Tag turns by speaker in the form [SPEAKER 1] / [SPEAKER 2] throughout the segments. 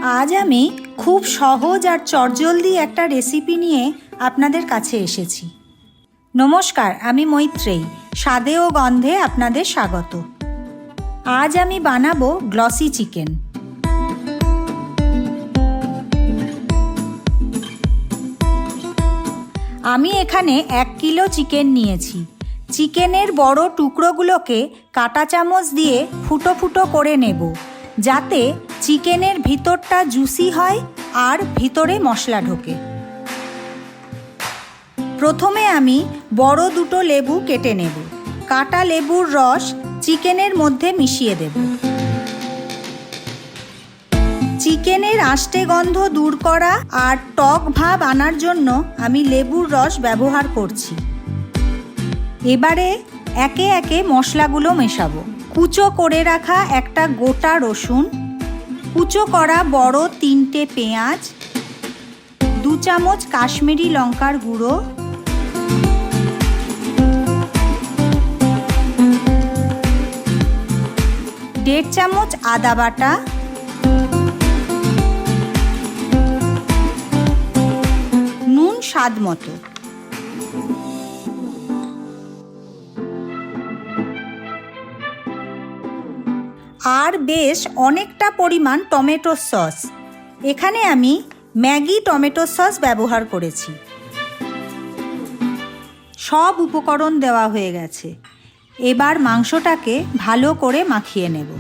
[SPEAKER 1] আজ আমি খুব সহজ আর চটজলদি একটা রেসিপি নিয়ে আপনাদের কাছে এসেছি। নমস্কার, আমি মৈত্রেয়ী। স্বাদে ও গন্ধে আপনাদের স্বাগত। আজ আমি বানাবো গ্লসি চিকেন। আমি এখানে 1 কিলো চিকেন নিয়েছি। চিকেনের বড় টুকরোগুলোকে কাঁটা চামচ দিয়ে ফুটো ফুটো করে নেব, যাতে চিকেনের ভিতরটা জুসি হয় আর ভিতরে মশলা ঢোকে। প্রথমে আমি বড় দুটো লেবু কেটে নেব। কাটা লেবুর রস চিকেনের মধ্যে মিশিয়ে দেব। চিকেনের আষ্টে গন্ধ দূর করা আর টক ভাব আনার জন্য আমি লেবুর রস ব্যবহার করছি। এবারে একে একে মশলাগুলো মেশাবো। কুচো করে রাখা একটা গোটা রসুন, কুচো করা বড় 3টে পেঁয়াজ, 2 চামচ কাশ্মীরি লঙ্কার গুঁড়ো, দেড় চামচ আদা বাটা, নুন স্বাদ মতো। আর বেশ অনেকটা পরিমাণ টমেটো সস। এখানে আমি ম্যাগি টমেটো সস ব্যবহার করেছি। সব উপকরণ দেওয়া হয়ে গেছে। এবার মাংসটাকে ভালো করে মাখিয়ে নেব।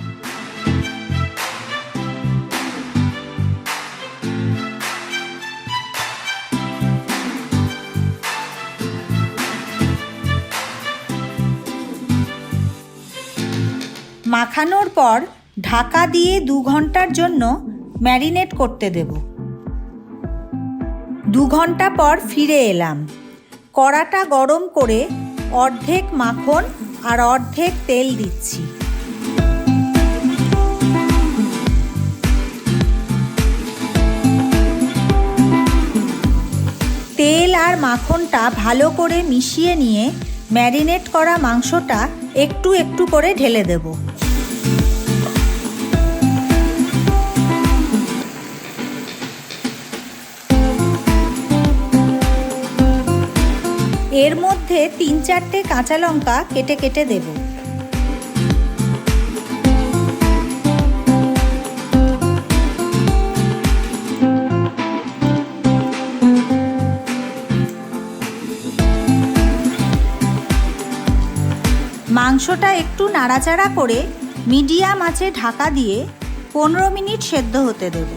[SPEAKER 1] মাখানোর পর ঢাকা দিয়ে 2 ঘন্টার জন্য ম্যারিনেট করতে দেব। 2 ঘন্টা পর ফিরে এলাম। কড়াটা গরম করে অর্ধেক মাখন আর অর্ধেক তেল দিচ্ছি। তেল আর মাখনটা ভালো করে মিশিয়ে নিয়ে ম্যারিনেট করা মাংসটা একটু একটু করে ঢেলে দেব। এর মধ্যে 3-4টে কাঁচা লঙ্কা কেটে কেটে দেব। মাংসটা একটু নাড়াচাড়া করে মিডিয়াম আঁচে ঢাকা দিয়ে 15 মিনিট সেদ্ধ হতে দেব।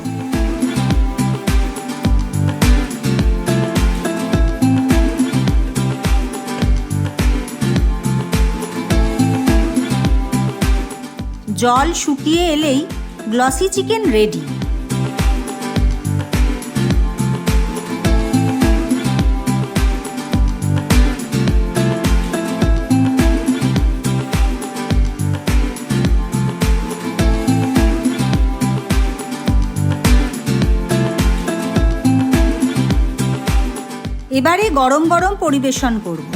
[SPEAKER 1] জল শুকিয়ে এলেই গ্লসি চিকেন রেডি। এবারে গরম গরম পরিবেশন করব।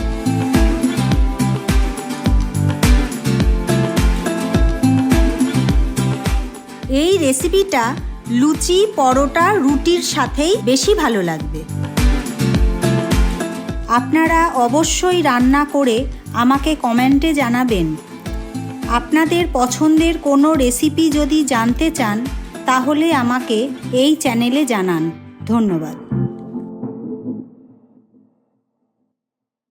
[SPEAKER 1] এই রেসিপিটা লুচি, পরোটা, রুটির সাথেই বেশি ভালো লাগবে। আপনারা অবশ্যই রান্না করে আমাকে কমেন্টে জানাবেন। আপনাদের পছন্দের কোনো রেসিপি যদি জানতে চান তাহলে আমাকে এই চ্যানেলে জানান। ধন্যবাদ।